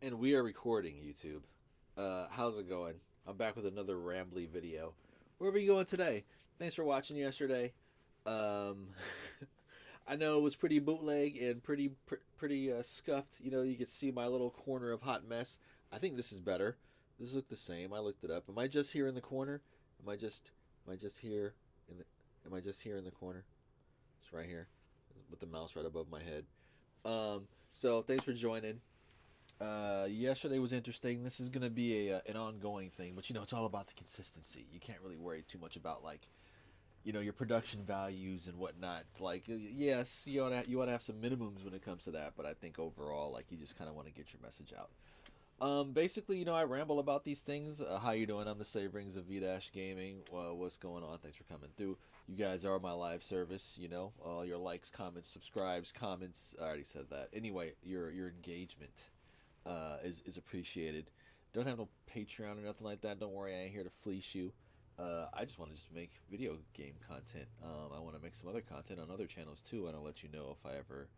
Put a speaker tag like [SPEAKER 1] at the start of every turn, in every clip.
[SPEAKER 1] And we are recording, YouTube. How's it going? I'm back with another rambly video. Where are we going today? Thanks for watching yesterday. Um, I know it was pretty bootleg and pretty scuffed. You know, you could see my little corner of hot mess. I think this is better. This look the same. I looked it up. Am I just here in the corner? Am I just am I just here in the Am I just here in the corner? It's right here, with the mouse right above my head. So thanks for joining. Yesterday was interesting. This is gonna be an ongoing thing, but it's all about the consistency. You can't really worry too much about your production values and whatnot. Yes, you wanna have some minimums when it comes to that, but I think overall, you just kind of want to get your message out. Basically, I ramble about these things. How you doing? I'm the Saverings of V Gaming. What's going on? Thanks for coming through. You guys are my live service. All your likes, comments, subscribes, comments. I already said that. Anyway, your engagement is appreciated. Don't have no Patreon or nothing like that. Don't worry, I ain't here to fleece you. I just want to just make video game content. I want to make some other content on other channels too, and I'll let you know if I ever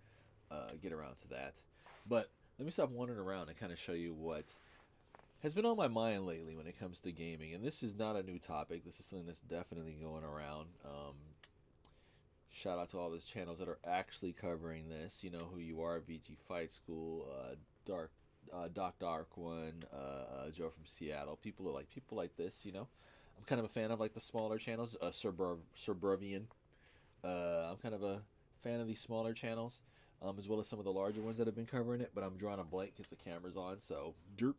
[SPEAKER 1] get around to that. But let me stop wandering around and kind of show you what has been on my mind lately when it comes to gaming. And this is not a new topic. This is something that's definitely going around. Shout out to all those channels that are actually covering this. You know who you are: VG Fight School, Dark, Doc Dark One, Joe from Seattle. People like this. I'm kind of a fan of the smaller channels. Suburbian. I'm kind of a fan of these smaller channels, as well as some of the larger ones that have been covering it. But I'm drawing a blank because the camera's on, so derp.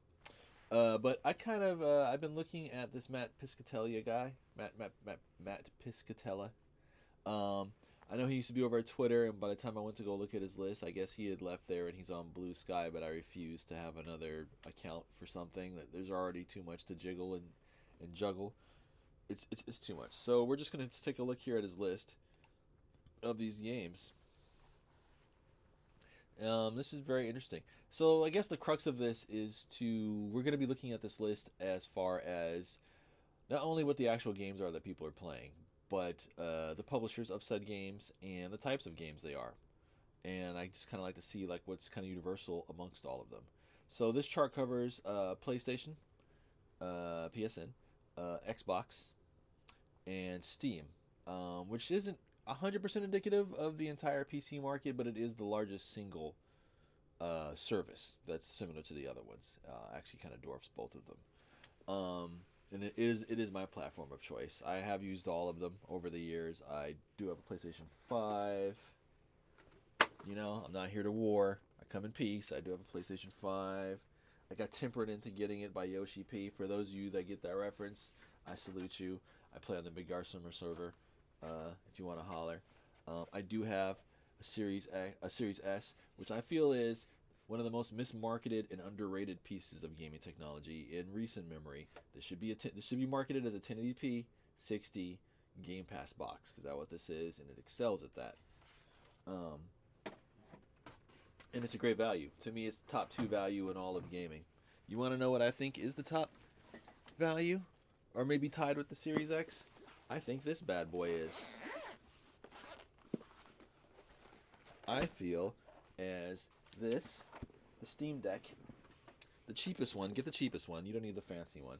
[SPEAKER 1] But I've been looking at this Matt Piscatella guy, Matt Piscatella. Um, I know he used to be over at Twitter, and by the time I went to go look at his list, I guess he had left there and he's on Blue Sky. But I refuse to have another account for something that there's already too much to jiggle and juggle. It's too much. So we're just gonna take a look here at his list of these games. This is very interesting. So I guess the crux of this is we're going to be looking at this list as far as not only what the actual games are that people are playing, but the publishers of said games and the types of games they are. And I just kind of like to see what's kind of universal amongst all of them. So this chart covers PlayStation, PSN, Xbox, and Steam, which isn't 100% indicative of the entire PC market, but it is the largest single service that's similar to the other ones. Actually, kind of dwarfs both of them. And it is my platform of choice. I have used all of them over the years. I do have a PlayStation 5. I'm not here to war. I come in peace. I do have a PlayStation 5. I got tempered into getting it by Yoshi P. For those of you that get that reference, I salute you. I play on the Big Gar Summer server. If you want to holler, I do have a Series S, which I feel is one of the most mismarketed and underrated pieces of gaming technology in recent memory. This should be marketed as a 1080p 60 Game Pass box because that's what this is, and it excels at that. Um, and it's a great value. To me, it's the top two value in all of gaming. You want to know what I think is the top value, or maybe tied with the Series X? I think this bad boy is. I feel as this, the Steam Deck, the cheapest one. Get the cheapest one. You don't need the fancy one.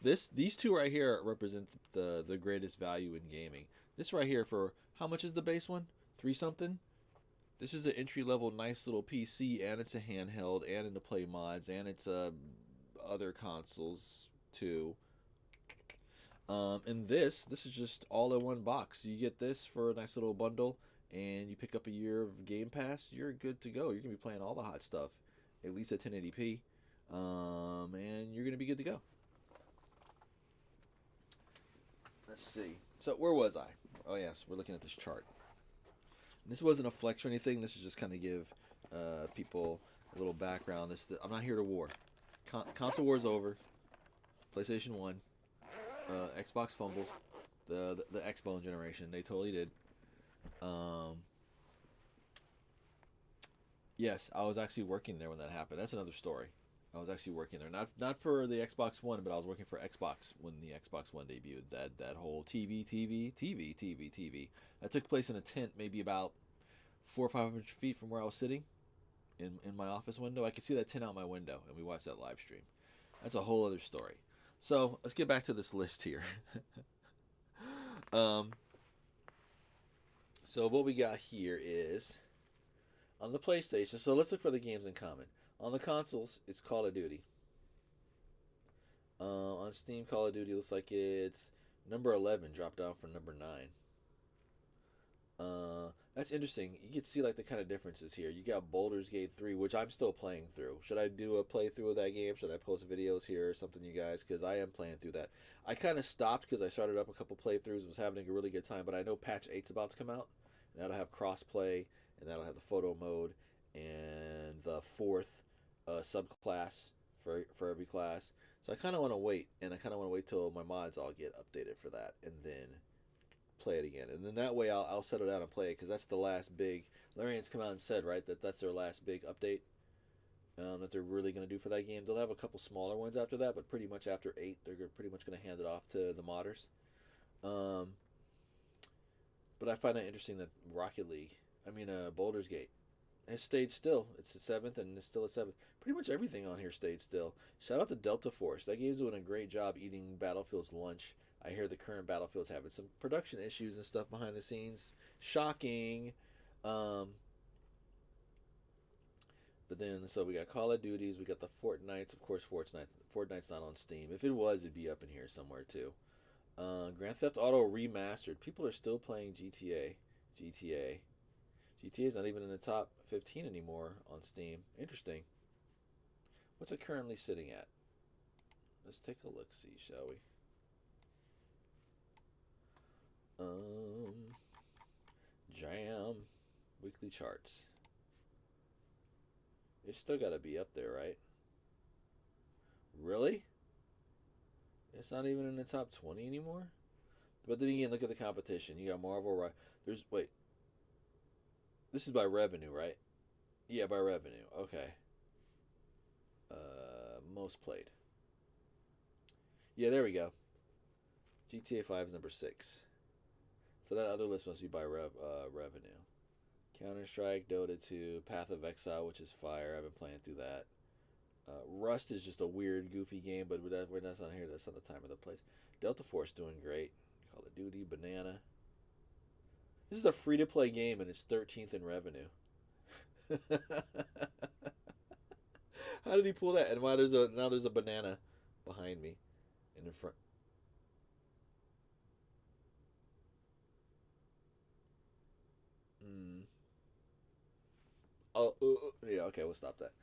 [SPEAKER 1] These two right here represent the greatest value in gaming. This right here, for how much is the base one? 3 something. This is an entry level, nice little PC, and it's a handheld, and into play mods, and it's other consoles too. And this is just all in one box. You get this for a nice little bundle, and you pick up a year of Game Pass. You're good to go. You're gonna be playing all the hot stuff, at least at 1080p, and you're gonna be good to go. Let's see. So where was I? Oh yes, we're looking at this chart. And this wasn't a flex or anything. This is just kind of give people a little background. I'm not here to war. Console war's over. PlayStation 1. Xbox fumbled. The Xbone generation. They totally did. Um, yes, I was actually working there when that happened. That's another story. I was actually working there, not for the Xbox One, but I was working for Xbox when the Xbox One debuted. That whole TV. That took place in a tent, maybe about 400 or 500 feet from where I was sitting. in my office window. I could see that tin out my window, and we watched that live stream. That's a whole other story. So let's get back to this list here. um, so what we got here is on the PlayStation. So let's look for the games in common. On the consoles, it's Call of Duty. On Steam, Call of Duty looks like it's number 11, dropped down from number 9. That's interesting. You can see like the kind of differences here. You got Baldur's Gate 3, which I'm still playing through. Should I do a playthrough of that game? Should I post videos here or something, you guys? Because I am playing through that. I kind of stopped because I started up a couple playthroughs, was having a really good time, but I know patch 8's about to come out, and that'll have crossplay, and that'll have the photo mode, and the fourth subclass for every class. So I kind of want to wait, and I kind of want to wait till my mods all get updated for that, and then play it again. And then that way I'll settle down and play it, because that's the last big. Larian's come out and said, right, that's their last big update that they're really going to do for that game. They'll have a couple smaller ones after that, but pretty much after 8, they're pretty much going to hand it off to the modders. But I find it interesting that Baldur's Gate has stayed still. It's the 7th, and it's still a 7th. Pretty much everything on here stayed still. Shout out to Delta Force. That game's doing a great job eating Battlefield's lunch. I hear the current Battlefield's having some production issues and stuff behind the scenes. Shocking. But then, so we got Call of Duties, we got the Fortnites. Of course, Fortnite's not on Steam. If it was, it'd be up in here somewhere too. Grand Theft Auto Remastered. People are still playing GTA. GTA is not even in the top 15 anymore on Steam. Interesting. What's it currently sitting at? Let's take a look, see, shall we? Jam weekly charts. It's still got to be up there, right? Really? It's not even in the top 20 anymore? But then again, look at the competition. You got Marvel, right? Wait. This is by revenue, right? Yeah, by revenue. Okay. Most played. Yeah, there we go. GTA 5 is number 6. So that other list must be by revenue. Counter-Strike, Dota 2, Path of Exile, which is fire. I've been playing through that. Rust is just a weird, goofy game, but that's not here. That's not the time or the place. Delta Force doing great. Call of Duty, Banana. This is a free-to-play game, and it's 13th in revenue. How did he pull that? And why now there's a banana behind me in the front. Oh, yeah. Okay, we'll stop that.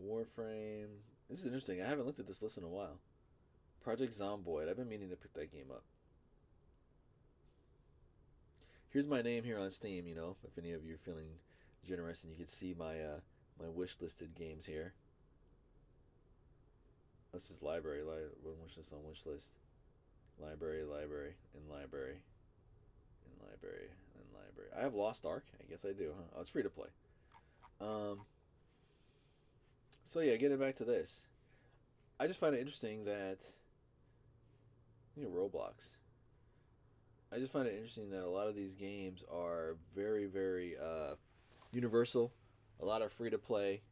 [SPEAKER 1] Warframe. This is interesting. I haven't looked at this list in a while. Project Zomboid. I've been meaning to pick that game up. Here's my name here on Steam. You know, if any of you are feeling generous, and you can see my wish listed games here. This is library. Wish list on wish list. Library, and library, and library. I have Lost Ark. I guess I do, huh? Oh, it's free to play. So yeah, getting back to this, I just find it interesting that Roblox. I just find it interesting that a lot of these games are very, very universal. A lot are free to play,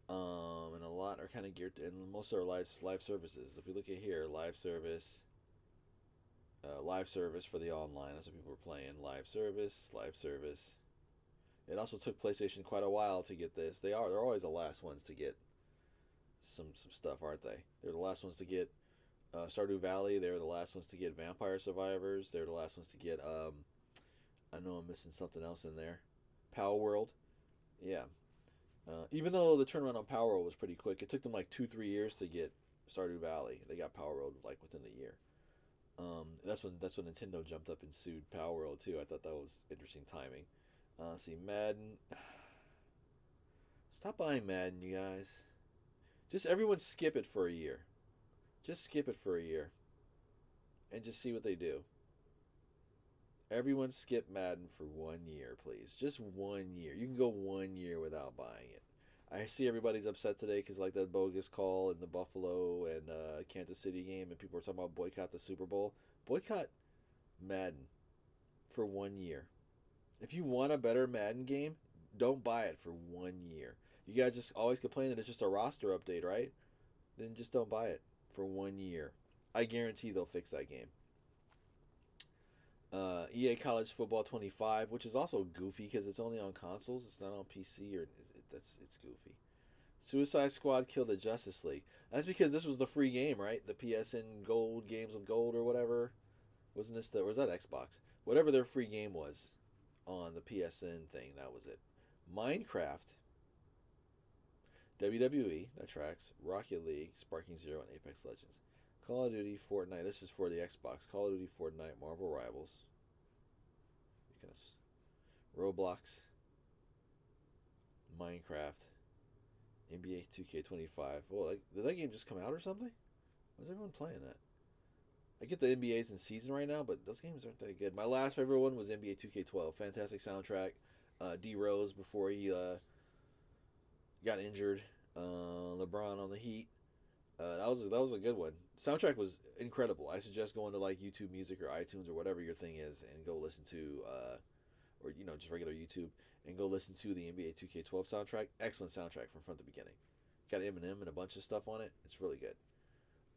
[SPEAKER 1] and a lot are kind of geared to, and most are live services. If we look at here, live service for the online. That's what people were playing. Live service. It also took PlayStation quite a while to get this. They're always the last ones to get some stuff, aren't they? They're the last ones to get Stardew Valley. They're the last ones to get Vampire Survivors. They're the last ones to get I know I'm missing something else in there. Power World. Yeah. Even though the turnaround on Power World was pretty quick, it took them like 2-3 years to get Stardew Valley. They got Power World like within the year. That's when Nintendo jumped up and sued Power World too. I thought that was interesting timing. See, Madden. Stop buying Madden, you guys. Just everyone skip it for a year. Just skip it for a year. And just see what they do. Everyone skip Madden for 1 year, please. Just 1 year. You can go 1 year without buying it. I see everybody's upset today because like that bogus call in the Buffalo and Kansas City game, and people are talking about boycott the Super Bowl. Boycott Madden for 1 year. If you want a better Madden game, Don't buy it for 1 year. You guys just always complain that it's just a roster update, right? Then just don't buy it for 1 year. I guarantee they'll fix that game. EA College Football 25, which is also goofy because it's only on consoles. It's not on PC or it's goofy. Suicide Squad killed the Justice League. That's because this was the free game, right? The PSN Gold games with Gold or whatever. Wasn't this or was that Xbox? Whatever their free game was on the PSN thing, that was it. Minecraft, WWE, that tracks, Rocket League, Sparking Zero, and Apex Legends. Call of Duty, Fortnite. This is for the Xbox. Call of Duty, Fortnite, Marvel Rivals. Roblox, Minecraft, NBA 2K25. Well, did that game just come out or something? Why is everyone playing that? I get the NBA's in season right now, but those games aren't that good. My last favorite one was NBA 2K12. Fantastic soundtrack. D Rose before he got injured. LeBron on the Heat. That was a good one. Soundtrack was incredible. I suggest going to like YouTube Music or iTunes or whatever your thing is and go listen to, or just regular YouTube and go listen to the NBA 2K12 soundtrack. Excellent soundtrack from front to beginning. Got Eminem and a bunch of stuff on it. It's really good.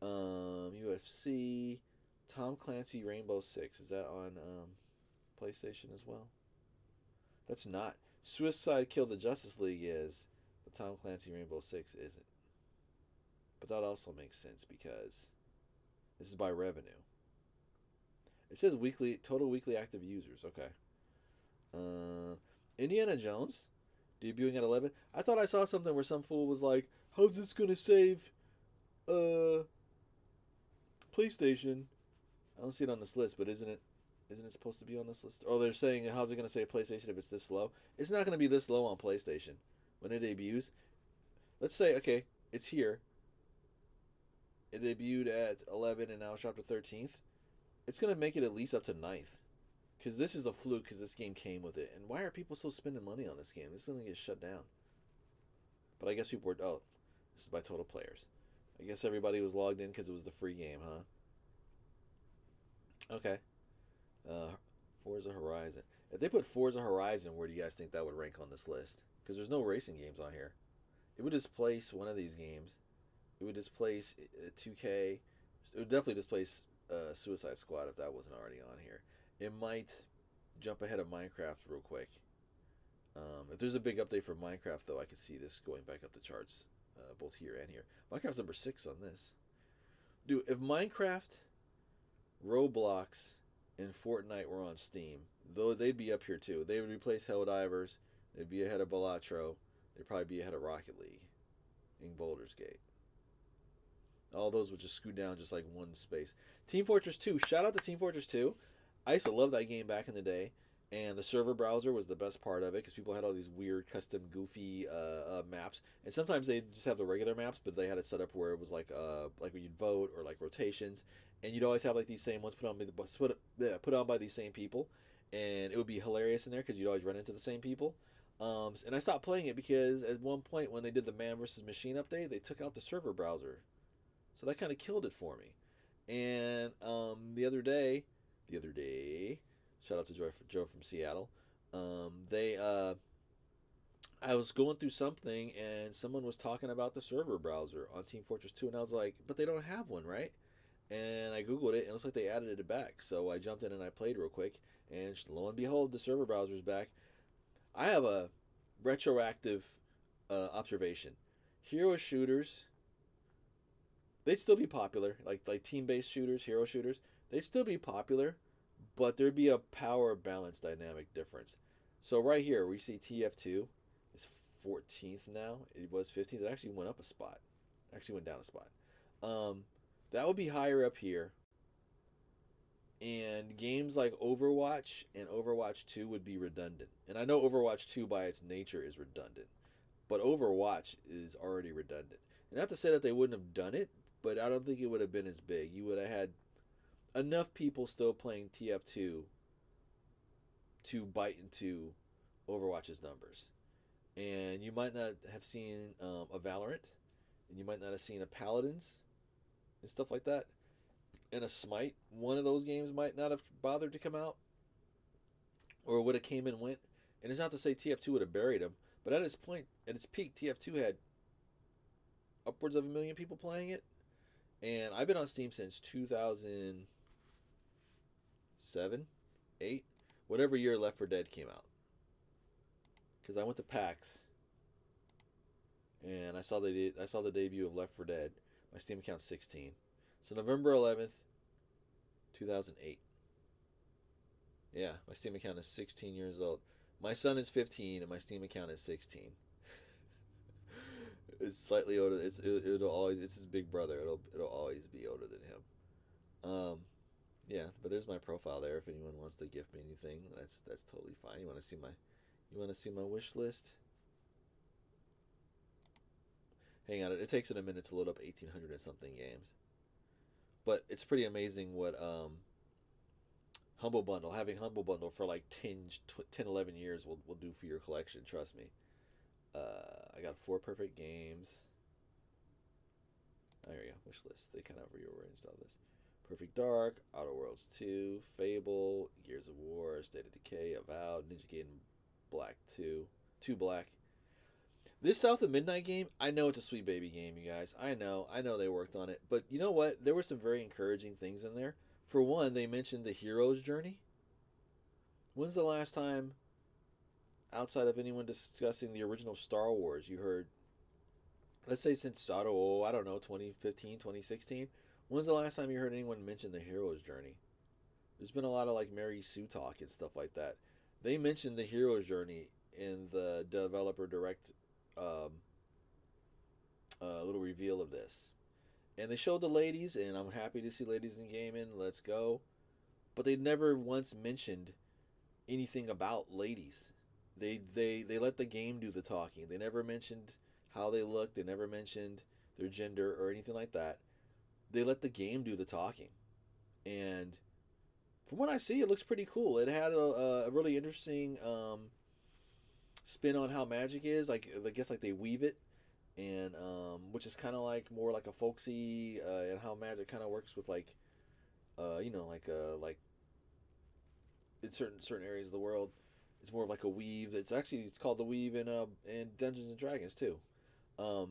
[SPEAKER 1] UFC, Tom Clancy Rainbow Six. Is that on PlayStation as well? That's not. Suicide Kill the Justice League is, but Tom Clancy Rainbow Six isn't. But that also makes sense because this is by revenue. It says total weekly active users. Okay. Indiana Jones debuting at 11. I thought I saw something where some fool was like, "How's this gonna save PlayStation?" I don't see it on this list, but isn't it supposed to be on this list? Oh, they're saying, how's it gonna save PlayStation if it's this low? It's not gonna be this low on PlayStation when it debuts. Let's say, okay, it's here. It debuted at 11 and now it's dropped to 13th. It's going to make it at least up to 9th. Because this is a fluke because this game came with it. And why are people still spending money on this game? This is going to get shut down. But I guess people were, oh, this is by total players. I guess everybody was logged in because it was the free game, huh? Okay. Forza Horizon. If they put Forza Horizon, where do you guys think that would rank on this list? Because there's no racing games on here. It would displace one of these games. It would displace 2K. It would definitely displace Suicide Squad if that wasn't already on here. It might jump ahead of Minecraft real quick. If there's a big update for Minecraft, though, I could see this going back up the charts, both here and here. Minecraft's number 6 on this. Dude, if Minecraft, Roblox, and Fortnite were on Steam, though they'd be up here too. They would replace Helldivers. They'd be ahead of Balatro. They'd probably be ahead of Rocket League in Baldur's Gate. All those would just scoot down just like one space. Team Fortress 2. Shout out to Team Fortress 2. I used to love that game back in the day. And the server browser was the best part of it because people had all these weird, custom, goofy maps. And sometimes they just have the regular maps, but they had it set up where it was like when you'd vote or like rotations. And you'd always have like these same ones put on by these same people. And it would be hilarious in there because you'd always run into the same people. And I stopped playing it because at one point when they did the Man vs. Machine update, they took out the server browser. So that kind of killed it for me. And the other day, shout out to Joe from Seattle. I was going through something and someone was talking about the server browser on Team Fortress 2, and I was like, but they don't have one, right? And I googled it, and it looks like they added it back. So I jumped in and I played real quick, and lo and behold, the server browser's back. I have a retroactive observation. Hero shooters, they'd still be popular, like team-based shooters, hero shooters. They'd still be popular, but there'd be a power balance dynamic difference. So right here, we see TF2 is 14th now. It was 15th. It actually went up a spot. Actually went down a spot. That would be higher up here. And games like Overwatch and Overwatch 2 would be redundant. And I know Overwatch 2 by its nature is redundant. But Overwatch is already redundant. And not to say that they wouldn't have done it, but I don't think it would have been as big. You would have had enough people still playing TF2 to bite into Overwatch's numbers. And you might not have seen a Valorant, and you might not have seen a Paladins and stuff like that, and a Smite. One of those games might not have bothered to come out, or would have came and went, And it's not to say TF2 would have buried him, but at its point, at its peak, TF2 had upwards of 1 million people playing it. And I've been on Steam since 2007, 8, whatever year Left 4 Dead came out. Because I went to PAX and I saw the debut of Left 4 Dead. My Steam account's 16. So November 11th, 2008. Yeah, my Steam account is 16 years old. My son is 15 and my Steam account is 16. It's slightly older. It'll always, it's his big brother. It'll always be older than him. Yeah, but there's my profile there. If anyone wants to gift me anything, that's totally fine. You want to see my wish list? Hang on, it takes it a minute to load up 1,800 and something games. But it's pretty amazing what having Humble Bundle for like 10 11 years will do for your collection. Trust me. I got 4 perfect games. There you go, wish list. They kind of rearranged all this. Perfect Dark, Outer Worlds 2, Fable, Gears of War, State of Decay, Avowed, Ninja Gaiden Black 2 Black. This South of Midnight game, I know it's a sweet baby game, you guys. I know they worked on it. But you know what? There were some very encouraging things in there. For one, they mentioned the hero's journey. When's the last time, outside of anyone discussing the original Star Wars, you heard, let's say since, I don't know, 2015, 2016, when's the last time you heard anyone mention the hero's journey? There's been a lot of like Mary Sue talk and stuff like that. They mentioned the hero's journey in the developer direct little reveal of this. And they showed the ladies, and I'm happy to see ladies in gaming. Let's go. But they never once mentioned anything about ladies. They let the game do the talking. They never mentioned how they looked. They never mentioned their gender or anything like that. They let the game do the talking. And from what I see, it looks pretty cool. It had a really interesting spin on how magic is. Like, I guess like they weave it, and which is kind of like more like a folksy and how magic kind of works with like like in certain areas of the world. It's more of like a weave. It's called the weave in Dungeons and Dragons too. Shout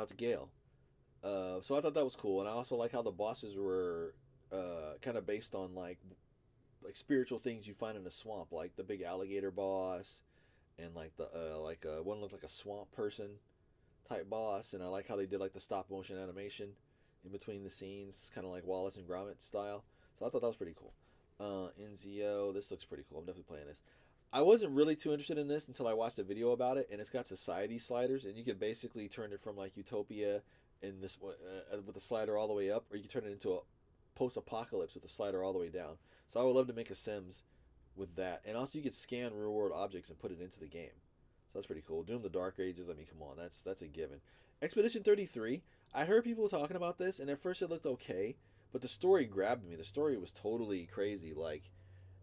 [SPEAKER 1] out to Gail. So I thought that was cool, and I also like how the bosses were kind of based on like spiritual things you find in a swamp, like the big alligator boss, and like the one looked like a swamp person type boss, and I like how they did like the stop motion animation in between the scenes, kind of like Wallace and Gromit style. So I thought that was pretty cool. NZO, this looks pretty cool. I'm definitely playing this. I wasn't really too interested in this until I watched a video about it, and it's got society sliders, and you could basically turn it from like Utopia in this with the slider all the way up, or you can turn it into a post-apocalypse with the slider all the way down. So I would love to make a Sims with that, and also you could scan real-world objects and put it into the game. So that's pretty cool. Doom the Dark Ages, I mean, come on, that's a given. Expedition 33, I heard people talking about this, and at first it looked okay, but the story grabbed me. The story was totally crazy. Like,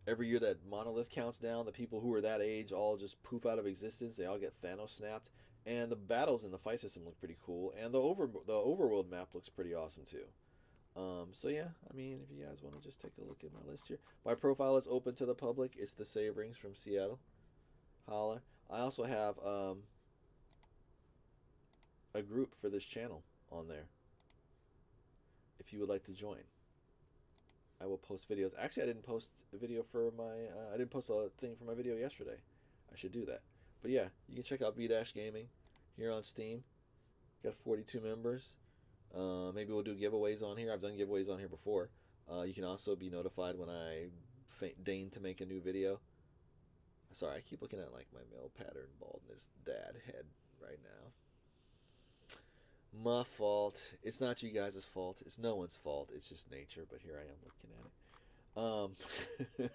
[SPEAKER 1] every year that Monolith counts down, the people who are that age all just poof out of existence. They all get Thanos snapped. And the battles in the fight system look pretty cool. And the overworld map looks pretty awesome too. So yeah, I mean, if you guys want to just take a look at my list here. My profile is open to the public. It's the Save Rings from Seattle. Holla. I also have a group for this channel on there. If you would like to join. I will post videos. Actually, I didn't post a video for I didn't post a thing for my video yesterday. I should do that. But yeah, you can check out V-Gaming here on Steam. Got 42 members. Maybe we'll do giveaways on here. I've done giveaways on here before. You can also be notified when I deign to make a new video. Sorry, I keep looking at like my male pattern baldness dad head right now. My fault. It's not you guys' fault. It's no one's fault. It's just nature. But here I am looking at it.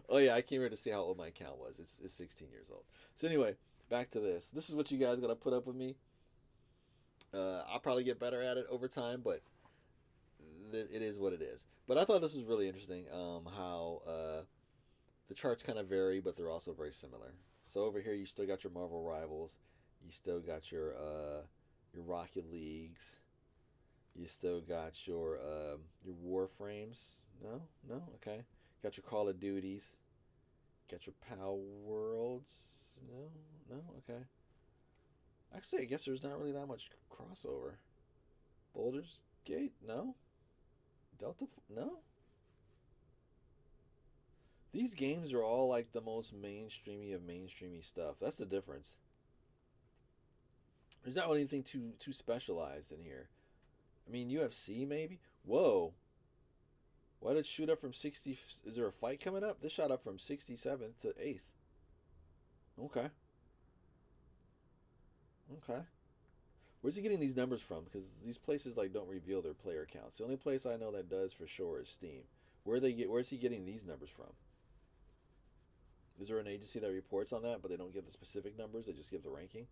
[SPEAKER 1] Oh yeah, I came here to see how old my account was. It's 16 years old. So anyway, back to this. This is what you guys gotta put up with me. I'll probably get better at it over time, but it is what it is. But I thought this was really interesting. How the charts kind of vary, but they're also very similar. So over here, you still got your Marvel rivals. You still got your Rocket Leagues. You still got your Warframes. No, okay. Got your Call of Duties. Got your Power Worlds. No, no, okay. Actually, I guess there's not really that much crossover. Boulders Gate, no. No. These games are all like the most mainstreamy of mainstreamy stuff. That's the difference. There's not really anything too specialized in here. I mean, UFC maybe. Whoa, why did it shoot up from 60? Is there a fight coming up? This shot up from 67th to 8th. Okay, okay. Where's he getting these numbers from? Because these places like don't reveal their player counts. The only place I know that does for sure is Steam. Where's he getting these numbers from? Is there an agency that reports on that, but they don't give the specific numbers? They just give the ranking.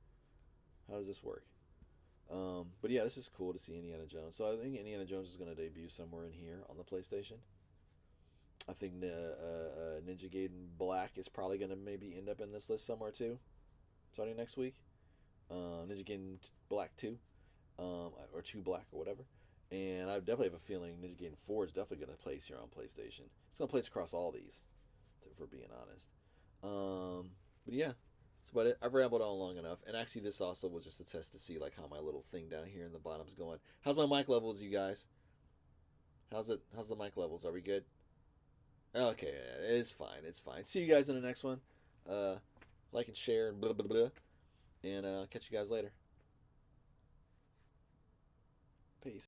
[SPEAKER 1] How does this work? But yeah, this is cool to see Indiana Jones. So I think Indiana Jones is going to debut somewhere in here on the PlayStation. I think Ninja Gaiden Black is probably going to maybe end up in this list somewhere too, starting next week. Ninja Gaiden Black 2, or 2 Black or whatever. And I definitely have a feeling Ninja Gaiden 4 is definitely going to place here on PlayStation. It's going to place across all these, if we're being honest. But yeah, that's about it. I've rambled on long enough. And actually, this also was just a test to see like how my little thing down here in the bottom's going. How's my mic levels, you guys? How's it? How's the mic levels? Are we good? Okay, it's fine. It's fine. See you guys in the next one. Uh, like and share and blah blah blah. And catch you guys later. Peace.